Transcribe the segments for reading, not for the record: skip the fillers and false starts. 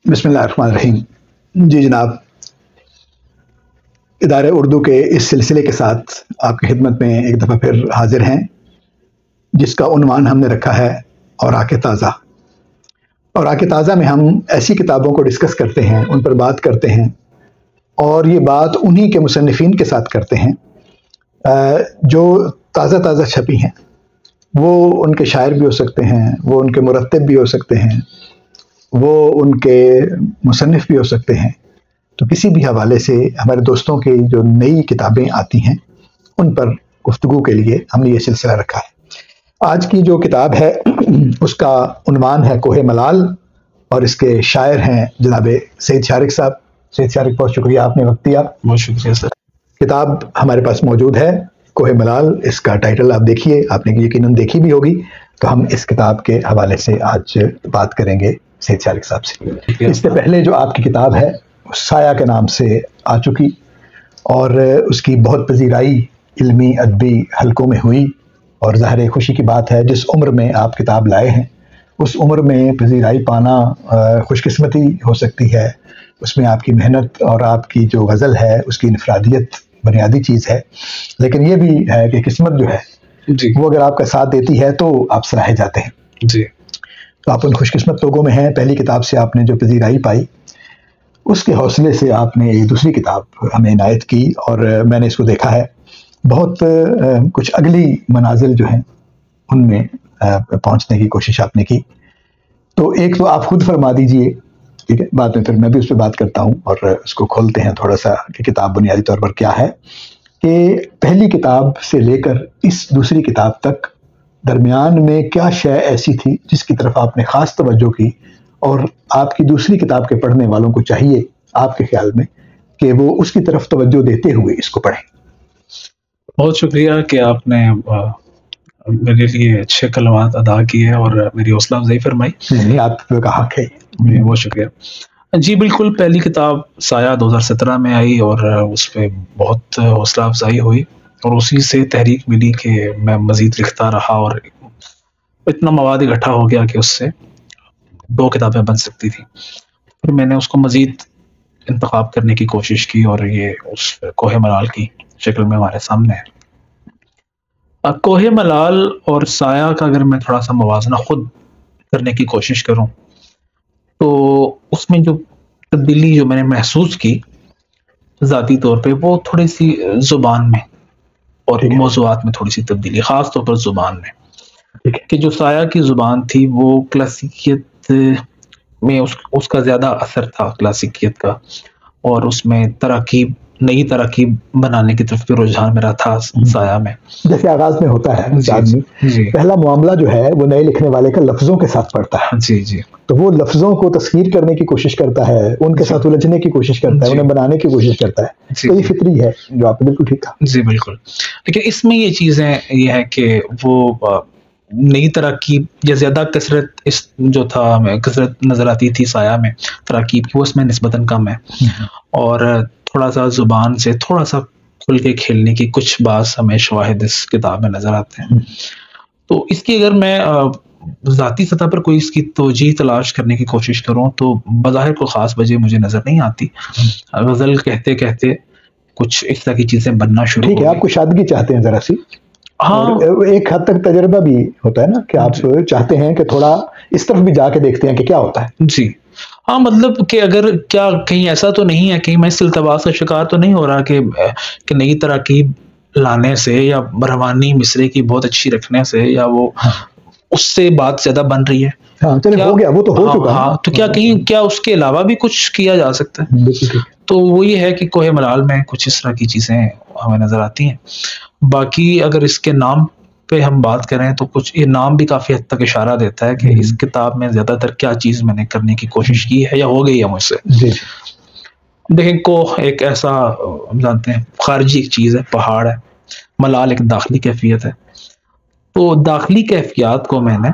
बिस्मिल्लाहिर्रहमानिर्रहीम। जी जनाब, इदारे उर्दू के इस सिलसिले के साथ आपकी खिदमत में एक दफ़ा फिर हाजिर हैं, जिसका उन्वान हमने रखा है औराक़े ताज़ा। औराक़े ताज़ा में हम ऐसी किताबों को डिस्कस करते हैं, उन पर बात करते हैं और ये बात उन्हीं के मुसन्निफ़ीन के साथ करते हैं जो ताज़ा ताज़ा छपी हैं। वो उनके शायर भी हो सकते हैं, वो उनके मुरत्तिब भी हो सकते हैं, वो उनके मुसन्निफ़ भी हो सकते हैं। तो किसी भी हवाले से हमारे दोस्तों की जो नई किताबें आती हैं उन पर गुफ्तगू के लिए हमने ये सिलसिला रखा है। आज की जो किताब है उसका उन्वान है कोहे मलाल और इसके शायर हैं जनाब सईद शारिक साहब। सईद शारिक, बहुत शुक्रिया, आपने वक्त दिया। बहुत शुक्रिया सर। किताब हमारे पास मौजूद है, कोहे मलाल। इसका टाइटल आप देखिए, आपने यकीनन देखी भी होगी। तो हम इस किताब के हवाले से आज बात करेंगे सईद शारिक साहब से। इससे पहले जो आपकी किताब है साया के नाम से आ चुकी और उसकी बहुत पजीराई इल्मी अदबी हलकों में हुई और ज़ाहिर खुशी की बात है जिस उम्र में आप किताब लाए हैं उस उम्र में पजीराई पाना खुशकिस्मती हो सकती है। उसमें आपकी मेहनत और आपकी जो गज़ल है उसकी इनफरादियत बुनियादी चीज़ है, लेकिन ये भी है कि किस्मत जो है जी, वो अगर आपका साथ देती है तो आप सराहे जाते हैं जी। तो आप उन खुशकिस्मत लोगों में हैं। पहली किताब से आपने जो पजीराई पाई उसके हौसले से आपने एक दूसरी किताब हमें इनायत की और मैंने इसको देखा है। बहुत कुछ अगली मनाजिल जो हैं उनमें पहुंचने की कोशिश आपने की। तो एक तो आप खुद फरमा दीजिए, ठीक है, बाद में फिर मैं भी उस पर बात करता हूं और उसको खोलते हैं थोड़ा सा कि किताब बुनियादी तौर पर क्या है। कि पहली किताब से लेकर इस दूसरी किताब तक दरमियान में क्या शय ऐसी थी जिसकी तरफ आपने ख़ास तवज्जो की और आपकी दूसरी किताब के पढ़ने वालों को चाहिए आपके ख्याल में कि वो उसकी तरफ तवज्जो देते हुए इसको पढ़ें। बहुत शुक्रिया कि आपने मेरे लिए अच्छे कलमात अदा किए और मेरी हौसला अफजाई फरमाई। नहीं, आपका हक है। बहुत शुक्रिया जी। बिल्कुल, पहली किताब साया 2017 में आई और उस पर बहुत हौसला अफजाई हुई और उसी से तहरीक मिली कि मैं मज़ीद लिखता रहा और इतना मवाद इकट्ठा हो गया कि उससे 2 किताबें बन सकती थी। फिर मैंने उसको मज़ीद इंतखाब करने की कोशिश की और ये उस कोहे मलाल की शक्ल में हमारे सामने है। कोहे मलाल और साया का अगर मैं थोड़ा सा मुवाजना खुद करने की कोशिश करूं तो उसमें जो तब्दीली जो मैंने महसूस की ज़ाती तौर पे वो थोड़ी सी ज़ुबान में और मौज़ूआत में थोड़ी सी तब्दीली, ख़ास तौर पर ज़ुबान में। कि जो साया की ज़ुबान थी वो क्लासिकियत में उसका ज़्यादा असर था, क्लासिकियत का, और उसमें तरकीब, नई तरकीब बनाने की तरफ भी रुझान मेरा था साया में। जैसे आगाज में होता है आदमी पहला मामला जो है वो नए लिखने वाले का लफ्जों के साथ पढ़ता है। जी जी। तो वो लफ्जों को तस्वीर करने की कोशिश करता है, उनके साथ उलझने की कोशिश करता है, उन्हें बनाने की कोशिश करता है। तो ये फितरी है, जो आपने बिल्कुल ठीक कहा। जी बिल्कुल। लेकिन इसमें ये चीज़ें ये है कि वो नई तरकीब या ज़्यादा कसरत इस जो था कसरत नज़र आती थी साया में तरकीब की, वो इसमें निस्बतन कम है और थोड़ा सा ज़ुबान से थोड़ा सा खुल के खेलने की कुछ बात हमें शवाहिद इस किताब में नज़र आते हैं। तो इसकी अगर मैं ज़ाती सतह पर कोई इसकी तवजीह तलाश करने की कोशिश करूँ तो बज़ाहिर कोई ख़ास वजह मुझे नज़र नहीं आती। गज़ल कहते कहते कुछ इस तरह की चीज़ें बनना शुरू। ठीक है, आप कुछ शादगी चाहते हैं ज़रा सी। हाँ, एक हद तक तजर्बा भी होता है ना कि आप चाहते हैं कि थोड़ा इस तरफ भी जाके देखते हैं कि क्या होता है। जी हाँ, मतलब कि अगर क्या कहीं ऐसा तो नहीं है, कहीं मैं इस इल्तबास का शिकार तो नहीं हो रहा कि नई तरकीब लाने से या रवानी मिसरे की बहुत अच्छी रखने से या वो उससे बात ज्यादा बन रही है। हाँ, चलिए हो गया, वो तो हो चुका है। हाँ, तो क्या उसके अलावा भी कुछ किया जा सकता है? तो वो ये है कि कोहे मलाल में कुछ इस तरह की चीजें हमें नजर आती हैं। बाकी अगर इसके नाम पे हम बात करें तो कुछ ये नाम भी काफी हद तक इशारा देता है कि इस किताब में ज्यादातर क्या चीज मैंने करने की कोशिश की है या हो गई है मुझसे। देखें, कोह एक ऐसा हम जानते हैं खारजी एक चीज है, पहाड़ है। मलाल एक दाखिली कैफियत है। तो दाखिली कैफियत को मैंने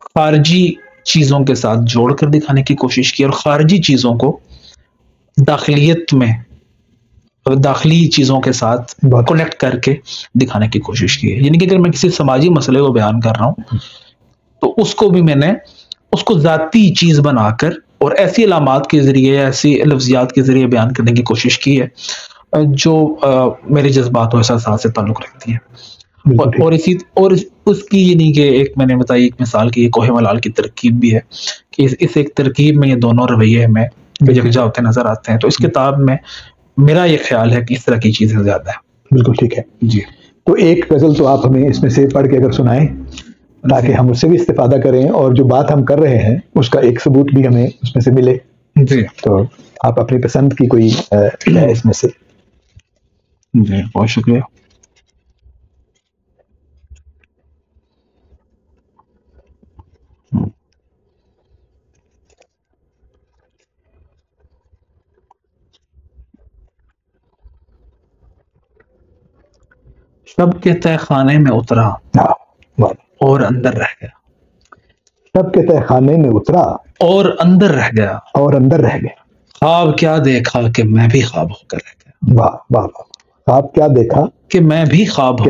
खारजी चीजों के साथ जोड़कर दिखाने की कोशिश की और खारजी चीजों को दाखिलियत में दाखिली चीज़ों के साथ कनेक्ट करके दिखाने की कोशिश की है। यानी कि अगर मैं किसी समाजी मसले को बयान कर रहा हूँ तो उसको भी मैंने उसको ज़ाती चीज़ बनाकर और ऐसी अलामात के ज़रिए, ऐसी लफ्ज़ियात के ज़रिए बयान करने की कोशिश की है जो मेरे जज़्बात और एहसासात से ताल्लुक़ रखती है। और इसी और उसकी ये नहीं कि एक मैंने बताई एक मिसाल की, ये कोहे मलाल की तरकीब भी है कि इस एक तरकीब में ये दोनों रवैये हमें यकजा होते नज़र आते हैं। तो इस किताब में मेरा ये ख़्याल है कि इस तरह की चीज़ें ज़्यादा है। बिल्कुल ठीक है जी। तो एक गज़ल तो आप हमें इसमें से पढ़ के अगर सुनाएं ताकि हम उससे भी इस्तिफादा करें और जो बात हम कर रहे हैं उसका एक सबूत भी हमें उसमें से मिले। जी। तो आप अपनी पसंद की कोई है इसमें से? जी, बहुत शुक्रिया। शब के तह खाने में उतरा और अंदर रह गया। शब के तह खाने में उतरा और अंदर रह गया। और अंदर रह गया। ख्वाब क्या देखा कि मैं भी ख्वाब होकर रह गया। वाह वाह वाह। ख्वाब क्या देखा कि मैं भी ख्वाब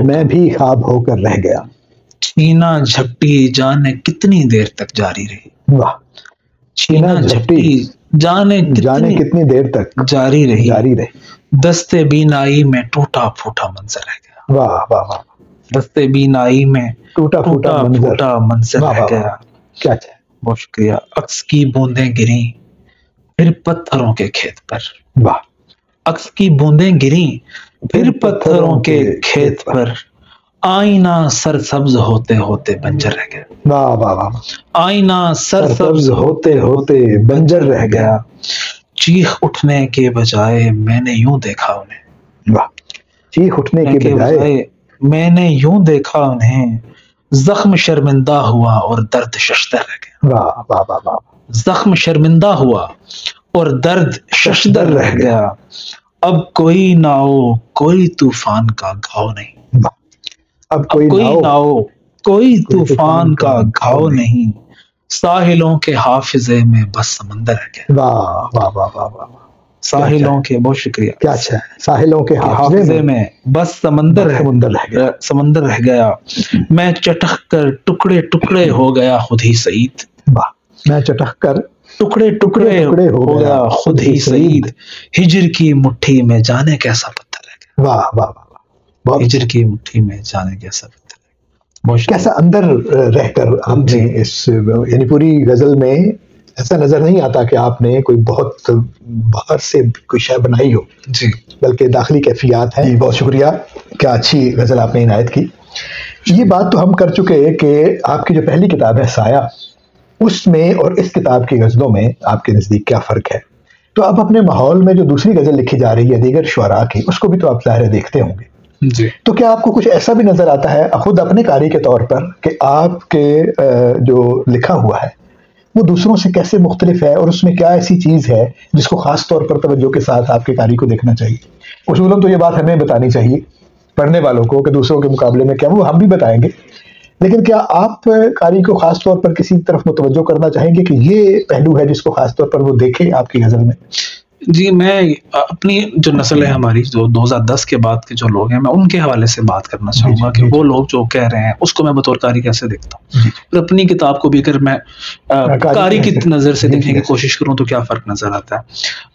होकर रह गया। छीना झपटी जाने कितनी देर तक जारी रही। वाह। छीना झपटी जाने कितनी देर तक जारी रही। दस्ते बीनाई में टूटा फूटा मंजर रह गया। वाह वाह वाह। दस्ते बीनाई में टूटा फूटा मंजर रह गया। क्या है? बहुत शुक्रिया। अक्स की बूंदें गिरी फिर पत्थरों के खेत पर। वाह। अक्स की बूंदें गिरी फिर पत्थरों के खेत पर। आईना सरसब्ज होते होते बंजर रह गया। वाह वाह वाह। आईना सरसब्ज होते होते बंजर रह गया। चीख उठने के बजाय मैंने यूं देखा उन्हें। वाह। चीख उठने के बजाय मैंने यूं देखा उन्हें। जख्म शर्मिंदा हुआ और दर्द शशदर रह गया। वाह वाह वाह वाह। जख्म शर्मिंदा हुआ और दर्द शशदर रह गया। अब कोई ना हो कोई तूफान का घाव नहीं। अब कोई ना हो कोई तूफान का घाव नहीं। साहिलों के हाफिजे में बस समंदर रह गया। वाह वाह वाह वाह वाह। साहिलों के, बहुत शुक्रिया। क्या अच्छा है? साहिलों के हाफिजे में बस समंदर रह गया। मैं चटक कर टुकड़े टुकड़े हो गया खुद ही सईद। वाह। मैं चटक कर टुकड़े टुकड़े हो गया खुद ही सईद। हिजर की मुट्ठी में जाने कैसा पत्थर रह गया। वाह वाह वाह। हिजर की मुट्ठी में जाने कैसा पत्थर। कैसा अंदर रहकर आपने इस यानी पूरी गजल में ऐसा नजर नहीं आता कि आपने कोई बहुत बाहर से कोई शय बनाई हो जी, बल्कि दाखिली कैफियत है। बहुत शुक्रिया, क्या अच्छी गजल आपने इनायत की। ये बात तो हम कर चुके हैं कि आपकी जो पहली किताब है साया, उसमें और इस किताब की गजलों में आपके नज़दीक क्या फ़र्क है। तो अब अपने माहौल में जो दूसरी गज़ल लिखी जा रही है दीगर शुअरा की, उसको भी तो आप ज़ाहिर देखते होंगे जी। तो क्या आपको कुछ ऐसा भी नज़र आता है खुद अपने कारी के तौर पर कि आपके जो लिखा हुआ है वो दूसरों से कैसे मुख्तलिफ है और उसमें क्या ऐसी चीज़ है जिसको ख़ास तौर पर तवज्जो के साथ आपके कारी को देखना चाहिए? उसूलन तो ये बात हमें बतानी चाहिए पढ़ने वालों को कि दूसरों के मुकाबले में क्या, वो हम भी बताएंगे, लेकिन क्या आप कारी को खास तौर पर किसी तरफ मुतवज्जो करना चाहेंगे कि ये पहलू है जिसको खास तौर पर वो देखे आपकी गजल में? जी, मैं अपनी जो नस्ल है हमारी, जो 2010 के बाद के जो लोग हैं, मैं उनके हवाले से बात करना चाहूँगा कि वो लोग जो कह रहे हैं उसको मैं बतौर कारी कैसे देखता हूँ। और अपनी किताब को भी अगर मैं कारी की नज़र से देखने की कोशिश करूँ तो क्या फ़र्क नज़र आता है।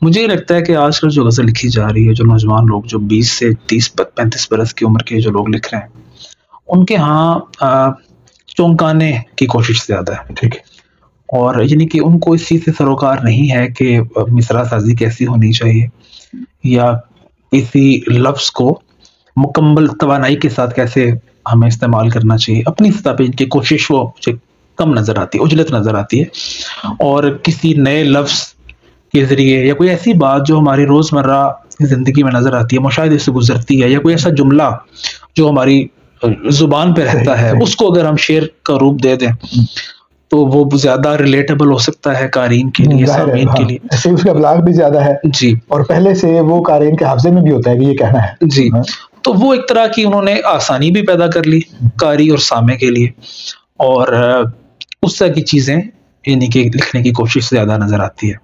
मुझे ये लगता है कि आजकल जो गज़ल लिखी जा रही है, जो नौजवान लोग जो 20 से 30-35 बरस की उम्र के जो लोग लिख रहे हैं, उनके यहाँ चौंकाने की कोशिश ज़्यादा है। ठीक है। और यानी कि उनको इस चीज़ से सरोकार नहीं है कि मिसरा साजी कैसी होनी चाहिए या किसी लफ्ज़ को मुकम्मल तवानाई के साथ कैसे हमें इस्तेमाल करना चाहिए। अपनी सतह पे इनकी कोशिश वो मुझे कम नज़र आती है, उजलत नज़र आती है। और किसी नए लफ्ज़ के ज़रिए या कोई ऐसी बात जो हमारी रोज़मर्रा की ज़िंदगी में नज़र आती है, मुशाहिदे से गुजरती है, या कोई ऐसा जुमला जो हमारी ज़ुबान पे रहता है, उसको अगर हम शेर का रूप दे दें तो वो ज़्यादा रिलेटेबल हो सकता है कारीन के लिए, सामीन के लिए। ऐसे उसका ब्लाग भी ज़्यादा है जी, और पहले से वो कारीन के हाफ़िज़े में भी होता है कि ये कहना है जी। तो वो एक तरह की उन्होंने आसानी भी पैदा कर ली कारी और सामे के लिए, और उस तरह की चीज़ें यानी कि लिखने की कोशिश ज़्यादा नज़र आती है।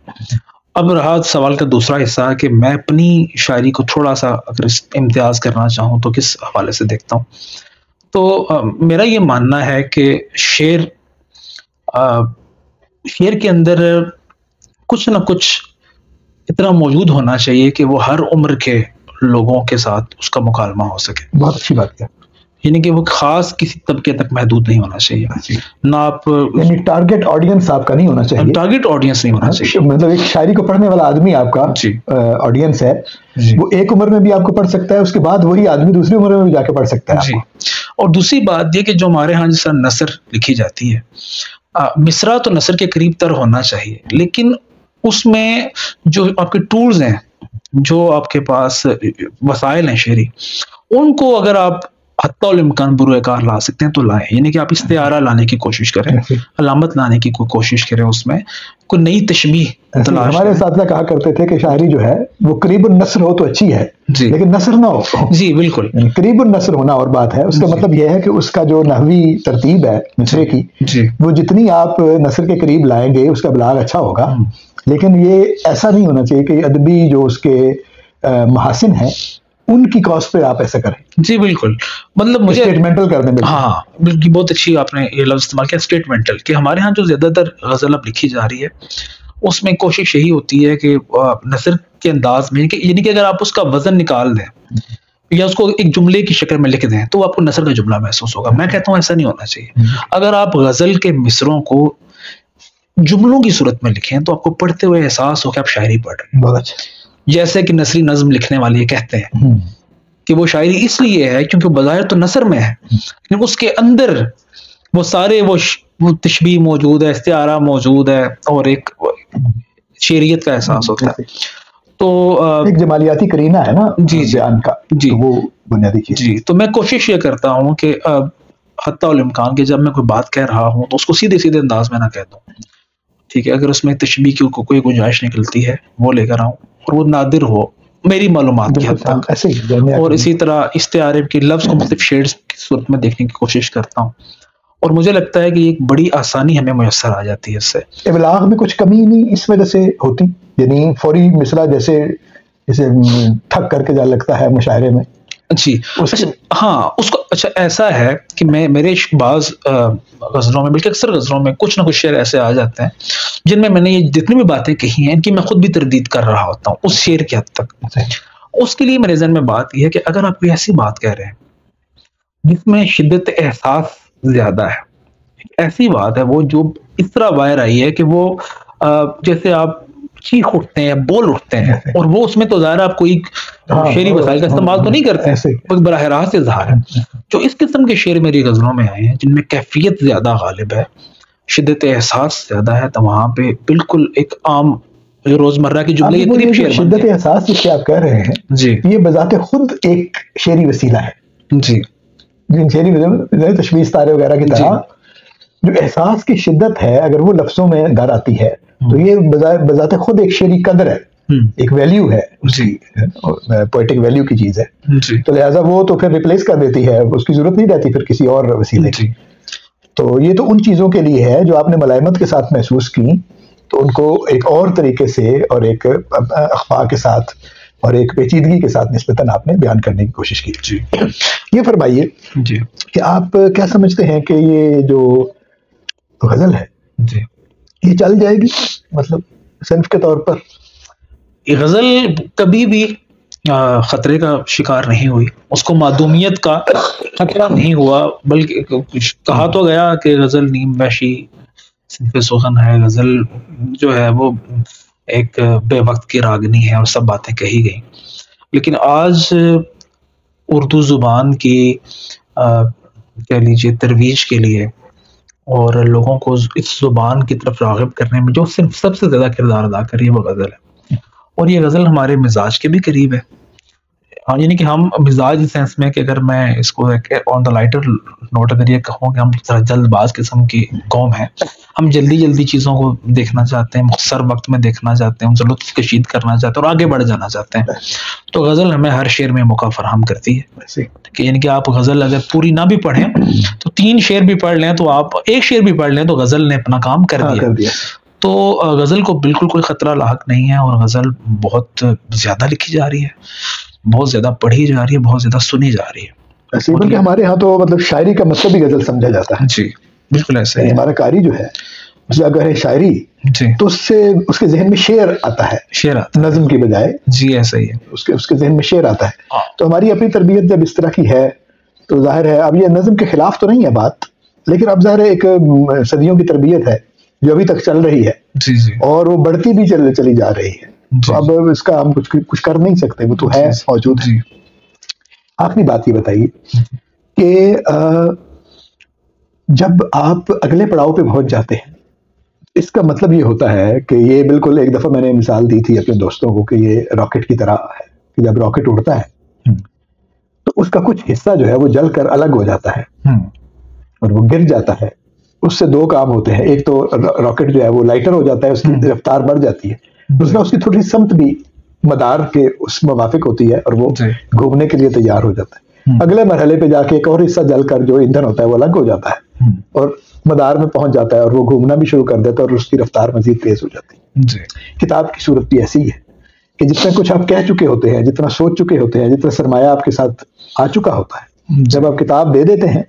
अब रहा सवाल का दूसरा हिस्सा कि मैं अपनी शायरी को थोड़ा सा अगर इम्तियाज़ करना चाहूँ तो किस हवाले से देखता हूँ, तो मेरा ये मानना है कि शेर के अंदर कुछ ना कुछ इतना मौजूद होना चाहिए कि वो हर उम्र के लोगों के साथ उसका मुकालमा हो सके। बहुत अच्छी बात है। यानी कि वो खास किसी तबके तक महदूद नहीं होना चाहिए ना। आप यानी टारगेट ऑडियंस आपका नहीं होना चाहिए, टारगेट ऑडियंस नहीं होना चाहिए। मतलब एक शायरी को पढ़ने वाला आदमी आपका ऑडियंस है, वो एक उम्र में भी आपको पढ़ सकता है, उसके बाद वही आदमी दूसरी उम्र में भी जाके पढ़ सकता है जी। और दूसरी बात ये कि जो हमारे यहाँ जैसा नसर लिखी जाती है, मिसरा तो नसर के करीब तर होना चाहिए, लेकिन उसमें जो आपके टूल्स हैं, जो आपके पास वसाइल हैं शेरी, उनको अगर आप हत्तौल इम्कान बुरुएकार ला सकते हैं तो लाएं। यानी कि आप इस्तिआरा लाने की कोशिश करें, अलामत लाने की कोशिश करें, उसमें कोई नई तशबीह तलाश। हमारे साथिया कहा करते थे कि शायरी जो है वो करीबन नस्र हो तो अच्छी है, लेकिन नस्र ना हो। जी बिल्कुल, करीबन नस्र होना और बात है। उसका मतलब यह है कि उसका जो नहवी तरतीब है मिसरे की, वो जितनी आप नस्र के करीब लाएंगे उसका बलाग अच्छा होगा। लेकिन ये ऐसा नहीं होना चाहिए कि अदबी जो उसके महासिन है उनकी कॉस्ट पे आप ऐसा करें। जी बिल्कुल, मतलब मुझे स्टेटमेंटल कर दें। हाँ बिल्कुल, बहुत अच्छी आपने ये लफ्ज इस्तेमाल किया, स्टेटमेंटल। कि हमारे यहाँ जो ज्यादातर गजल अब लिखी जा रही है उसमें कोशिश यही होती है कि नसर के अंदाज में, यानी कि अगर आप उसका वजन निकाल दें या उसको एक जुमले की शक्ल में लिख दें तो आपको नसर का जुमला महसूस होगा। मैं कहता हूँ ऐसा नहीं होना चाहिए। अगर आप गजल के मिसरों को जुमलों की सूरत में लिखें तो आपको पढ़ते हुए एहसास हो कि आप शायरी पढ़ रहे हैं। बहुत अच्छा। जैसे कि नसरी नज्म लिखने वाले ये कहते हैं कि वो शायरी इसलिए है क्योंकि बज़ाहिर तो नसर में है, लेकिन उसके अंदर वो सारे वो तशबीह मौजूद है, इस्तिआरा मौजूद है और एक शेरियत का एहसास होता है। तो एक जमालियाती करीना है ना जी बयान का, जी, तो वो बुनियादी चीज। जी, तो मैं कोशिश ये करता हूँ कि हत्ता इम्कान के जब मैं कोई बात कह रहा हूँ तो उसको सीधे सीधे अंदाज में ना कह दूँ, ठीक है। अगर उसमें तशबीह की कोई गुंजाइश निकलती है वो लेकर आऊँ, और वो नादिर हो मेरी मालूमात की हद तक। ऐसे और इसी तरह इस्तिआरे के लफ्ज को मुख्तलिफ शेड्स की सूरत में देखने की कोशिश करता हूँ, और मुझे लगता है कि एक बड़ी आसानी हमें मुयस्सर आ जाती है इससे। इबलाग में कुछ कमी नहीं इस वजह से होती, यानी फौरी मिसरा जैसे ठक करके जा लगता है मुशायरे में। जी अच्छा, हाँ उसको अच्छा ऐसा है कि मैं मेरे बाज़ गज़लों में, बल्कि अक्सर गज़लों में कुछ ना कुछ शेर ऐसे आ जाते हैं जिनमें मैंने ये जितनी भी बातें कही हैं इनकी मैं खुद भी तरदीद कर रहा होता हूँ उस शेर की हद तक। उसके लिए मेरे ज़हन में बात यह है कि अगर आप कोई ऐसी बात कह रहे हैं जिसमें शिद्दत एहसास ज्यादा है, ऐसी बात है वो जो इस तरह बाहर आई है कि वो जैसे आप चीख उठते हैं, बोल उठते हैं, और वो उसमें तो ज़ाहिर आप कोई शेरी वसाइल का इस्तेमाल तो नहीं करते, बस बराह रास्त इज़हार है। जो इस किस्म के शेर मेरी गज़लों में आए हैं जिनमें कैफियत ज्यादा गालिब है, शिद्दत एहसास ज्यादा है, तो वहां पे बिल्कुल एक आम जो रोजमर्रा की जुमले के करीब शेर। शिद्दत एहसास जिससे आप कह रहे हैं जी, ये बजाते खुद एक शेरी वसीला है। जी, जिन शेरी तशबीह तारे वगैरह की तरह जो एहसास की शिद्दत है अगर वो लफ्जों में दर आती है तो ये बजाते खुद एक शेरी कदर है, एक वैल्यू है उसकी, पोएटिक वैल्यू की चीज है। तो लिहाजा वो तो फिर रिप्लेस कर देती है, उसकी जरूरत नहीं रहती फिर किसी और वसीले की। तो ये तो उन चीजों के लिए है जो आपने मलाइमत के साथ महसूस की, तो उनको एक और तरीके से और एक अखफा के साथ और एक पेचीदगी के साथ निस्बतन आपने बयान करने की कोशिश की। जी, ये फरमाइए कि आप क्या समझते हैं कि ये जो गजल है जी ये चल जाएगी, मतलब सिर्फ के तौर पर? ये गजल कभी भी खतरे का शिकार नहीं हुई, उसको मादूमियत का खतरा नहीं हुआ, बल्कि कहा तो गया कि गजल नीम वैशी सिंफ़े सुखन है, गजल जो है वो एक बेवक्त की रागनी है, और सब बातें कही गई। लेकिन आज उर्दू ज़ुबान की कह लीजिए तरवीज के लिए और लोगों को इस ज़ुबान की तरफ राग़िब करने में जो सिर्फ सबसे ज़्यादा किरदार अदा कर रही है वो गज़ल है, और ये गज़ल हमारे मिजाज के भी करीब है। यानी कि हम मिजाज इस सेंस में कि अगर मैं इसको ऑन द लाइटर नोट अगर ये कहूँ कि हम जल्दबाज किस्म की कौम है, हम जल्दी जल्दी चीज़ों को देखना चाहते हैं, मुख्तसर वक्त में देखना चाहते हैं, उनसे लुत्फ़ कशीद करना चाहते हैं और आगे बढ़ जाना चाहते हैं। तो गज़ल हमें हर शेर में मौका फराहम करती है कि यानी कि आप गज़ल अगर पूरी ना भी पढ़ें तो 3 शेर भी पढ़ लें, तो आप 1 शेर भी पढ़ लें तो गज़ल ने अपना काम कर दिया। तो गज़ल को बिल्कुल कोई ख़तरा लाहक नहीं है, और गज़ल बहुत ज़्यादा लिखी जा रही है, बहुत ज्यादा पढ़ी जा रही है, बहुत ज्यादा सुनी जा रही है। ऐसे बल्कि हमारे यहाँ तो मतलब शायरी का मतलब ही गजल समझा जाता है। जी बिल्कुल ऐसे ही। हमारा कारी जो है अगर है शायरी तो उससे उसके जहन में शेर आता है, शेर आता नज्म की बजाय। जी ऐसा ही है, उसके जहन में शेर आता है। तो हमारी अपनी तरबियत जब इस तरह की है तो जाहिर है, अब ये नज्म के खिलाफ तो नहीं है बात, लेकिन अब जाहिर है एक सदियों की तरबियत है जो अभी तक चल रही है। जी जी। और वो बढ़ती भी चली जा रही है। तो अब इसका हम कुछ कर नहीं सकते, वो तो है, मौजूद है। आखिरी बात ये बताइए कि जब आप अगले पड़ाव पे पहुंच जाते हैं, इसका मतलब ये होता है कि ये बिल्कुल, एक दफा मैंने मिसाल दी थी अपने दोस्तों को कि ये रॉकेट की तरह है कि जब रॉकेट उड़ता है तो उसका कुछ हिस्सा जो है वो जलकर अलग हो जाता है और वो गिर जाता है। उससे दो काम होते हैं, एक तो रॉकेट जो है वो लाइटर हो जाता है, उसकी रफ्तार बढ़ जाती है। दूसरा, उसकी थोड़ी समत भी मदार के उस मुवाफिक होती है और वो घूमने के लिए तैयार हो जाता है। अगले मरहले पे जाके एक और हिस्सा जलकर जो ईंधन होता है वो अलग हो जाता है और मदार में पहुंच जाता है और वो घूमना भी शुरू कर देता है और उसकी रफ्तार मजीद तेज हो जाती है। किताब की सूरत भी ऐसी है कि जितना कुछ आप कह चुके होते हैं, जितना सोच चुके होते हैं, जितना सरमाया आपके साथ आ चुका होता है, जब आप किताब दे देते हैं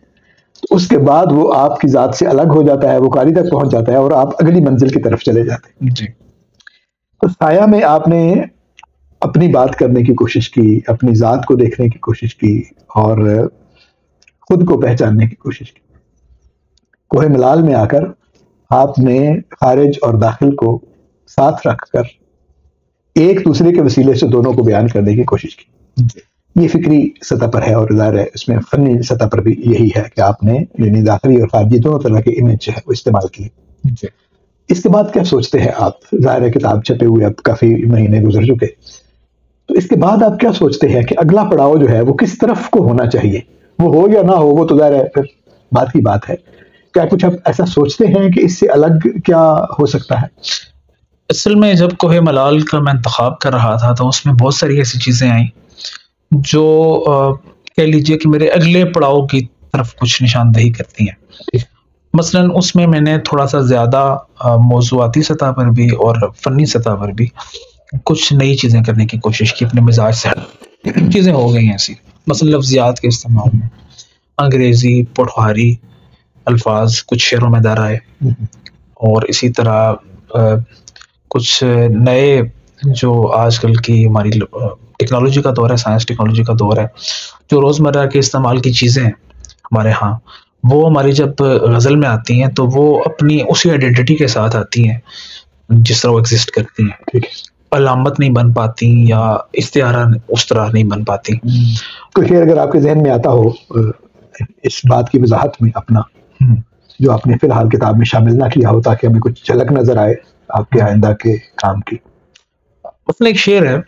तो उसके बाद वो आपकी जात से अलग हो जाता है, वो कारी तक पहुंच जाता है और आप अगली मंजिल की तरफ चले जाते हैं। तो साया में आपने अपनी बात करने की कोशिश की, अपनी जात को देखने की कोशिश की और खुद को पहचानने की कोशिश की। कोहे मलाल में आकर आपने खारिज और दाखिल को साथ रखकर एक दूसरे के वसीले से दोनों को बयान करने की कोशिश की। ये फिक्री सतह पर है और ज़ाहिर है इसमें फनी सतह पर भी यही है कि आपने यानी दाखिली और खारिजी दोनों तरह के इमेज है वो इस्तेमाल किए। इसके बाद क्या सोचते हैं आप? ज़ाहिर है किताब छपे हुए अब काफ़ी महीने गुजर चुके, तो इसके बाद आप क्या सोचते हैं कि अगला पड़ाव जो है वो किस तरफ को होना चाहिए? वो हो या ना हो वो तो ज़ाहिर है फिर बात की बात है। क्या कुछ आप ऐसा सोचते हैं कि इससे अलग क्या हो सकता है? असल में जब कोहे मलाल का मैं इंतखाब कर रहा था तो उसमें बहुत सारी ऐसी चीज़ें आई जो कह लीजिए कि मेरे अगले पड़ाव की तरफ कुछ निशानदही करती हैं। मसलन उसमें मैंने थोड़ा सा ज़्यादा मौज़ूआती सतह पर भी और फ़नी सतह पर भी कुछ नई चीज़ें करने की कोशिश की, अपने मिजाज से चीज़ें हो गई ऐसी। मसलन लफ्ज़ियात के इस्तेमाल में अंग्रेज़ी पोठवारी अल्फाज कुछ शेरों में दर आए और इसी तरह कुछ नए जो आजकल की हमारी टेक्नोलॉजी का दौर है, साइंस टेक्नोलॉजी का दौर है, जो रोज़मर्रा के इस्तेमाल की चीज़ें हैं हमारे यहाँ, वो हमारी जब गज़ल में आती हैं तो वो अपनी उसी आइडेंटिटी के साथ आती हैं जिस तरह वो एग्जिस्ट करती हैं। ठीक है, अलामत नहीं बन पाती या इस्तिआरा उस तरह नहीं बन पाती। कोई शेर अगर आपके जहन में आता हो इस बात की वजाहत में अपना, जो आपने फिलहाल किताब में शामिल ना किया हो, ताकि हमें कुछ झलक नजर आए आपके आइंदा के काम की। मतलब एक शेर है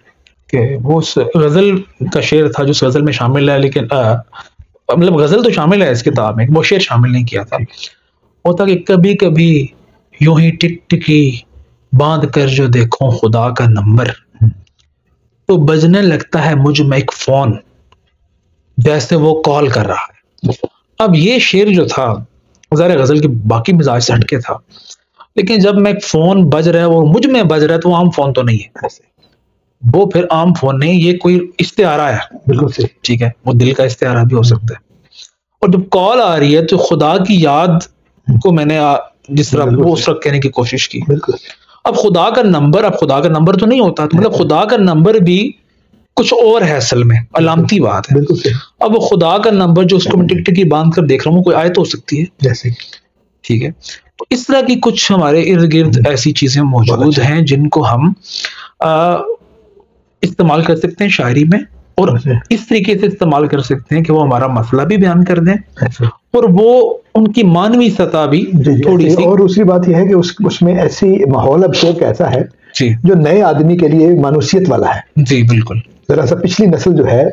कि वो उस गजल का शेर था जो उस गजल में शामिल है, लेकिन मतलब गजल तो शामिल है इस किताब में, वो शेर शामिल नहीं किया था। वो था कि कभी कभी यूं ही टिकटिकी बांध कर जो देखो खुदा का नंबर, तो बजने लगता है मुझ में एक फोन जैसे वो कॉल कर रहा है। अब ये शेर जो था ज़ाहिर गजल के बाकी मिजाज से हटके था, लेकिन जब मैं फोन बज रहा है और मुझ में बज रहा है तो वो आम फोन तो नहीं है, वो फिर आम फोन नहीं, ये कोई इस्तिआरा है। बिल्कुल सही, ठीक है, वो दिल का इस्तिआरा भी हो सकता है। और जब कॉल आ रही है तो खुदा की याद को मैंने जिस तरह वो उस तरह कहने की कोशिश की। अब खुदा का नंबर तो नहीं होता, तो मतलब खुदा का नंबर भी कुछ और है, असल में अलामती बात है। अब वो खुदा का नंबर जो उसको मैं टिकटिकी बांध कर देख रहा हूँ, कोई आयत हो सकती है जैसे, ठीक है। तो इस तरह की कुछ हमारे इर्द गिर्द ऐसी चीजें मौजूद हैं जिनको हम इस्तेमाल कर सकते हैं शायरी में, और इस तरीके से इस्तेमाल कर सकते हैं कि वो हमारा मसला भी बयान कर दें और वो उनकी मानवी सतह भी थोड़ी सी। और दूसरी बात यह है कि उसमें ऐसी माहौल अब शेर कैसा है जो नए आदमी के लिए मानूसियत वाला है। जी बिल्कुल, जरा सा पिछली नस्ल जो है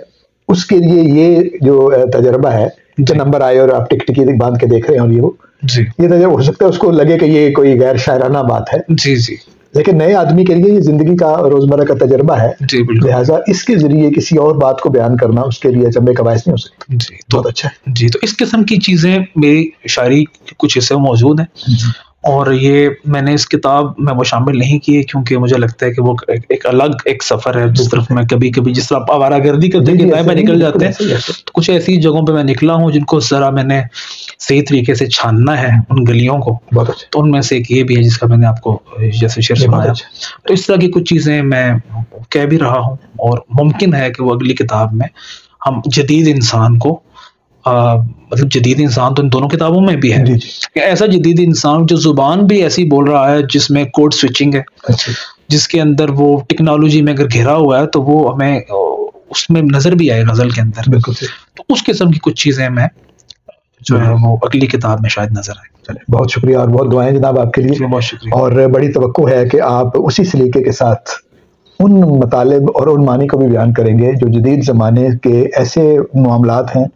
उसके लिए ये जो तजर्बा है कि नंबर आए और आप टिकटिकी बांध के देख रहे हैं और ये तजर्बा हो सकता है उसको लगे कि ये कोई गैर शायराना बात है। जी जी, लेकिन नए आदमी के लिए ये जिंदगी का रोजमर्रा का तजर्बा है। लिहाजा इसके जरिए किसी और बात को बयान करना उसके लिए अचंभे का बायस नहीं हो सकता। जी, बहुत अच्छा है जी। तो इस किस्म की चीजें मेरी शायरी के कुछ हिस्से में मौजूद हैं और ये मैंने इस किताब में वो शामिल नहीं किए क्योंकि मुझे लगता है कि वो एक अलग एक सफ़र है जिस तरफ मैं कभी-कभी जिस तरह आवारागर्दी करते किताबें में निकल जाते हैं, तो कुछ ऐसी जगहों पे मैं निकला हूँ जिनको ज़रा मैंने सही तरीके से छानना है उन गलियों को। तो उनमें से एक ये भी है जिसका मैंने आपको जैसे शेर सुनाया। तो इस तरह की कुछ चीज़ें मैं कह भी रहा हूँ और मुमकिन है कि वो अगली किताब में हम जदीद इंसान को मतलब जदीद इंसान तो इन दोनों किताबों में भी है कि ऐसा जदीद इंसान जो ज़ुबान भी ऐसी बोल रहा है जिसमें कोड स्विचिंग है, जिसके अंदर वो टेक्नोलॉजी में अगर घिरा हुआ है तो वो हमें उसमें नज़र भी आए गज़ल के अंदर। बिल्कुल तो उस किस्म की कुछ चीज़ें मैं जो है वो अगली किताब में शायद नज़र आए। चलिए, बहुत शुक्रिया और बहुत दुआएं जनाब आपके लिए। बहुत शुक्रिया। और बड़ी तवक्को है कि आप उसी सलीके के साथ उन मतालिब और उन मानी को भी बयान करेंगे जो जदीद ज़माने के ऐसे मामलात हैं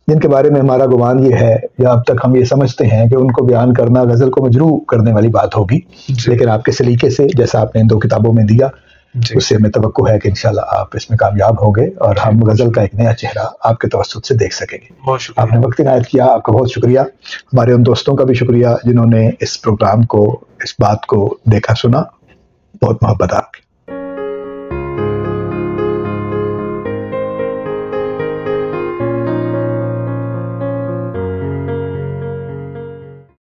जिनके बारे में हमारा गुमान ये है या अब तक हम ये समझते हैं कि उनको बयान करना गज़ल को मजरू करने वाली बात होगी, लेकिन आपके सलीके से जैसा आपने इन 2 किताबों में दिया उससे हमें तवक्को है कि इंशाल्लाह आप इसमें कामयाब होंगे और हम गज़ल का एक नया चेहरा आपके तवस्सुत से देख सकेंगे। आपने वक्त इनायत किया, आपका बहुत शुक्रिया। हमारे उन दोस्तों का भी शुक्रिया जिन्होंने इस प्रोग्राम को, इस बात को देखा सुना। बहुत मोहब्बत आपकी।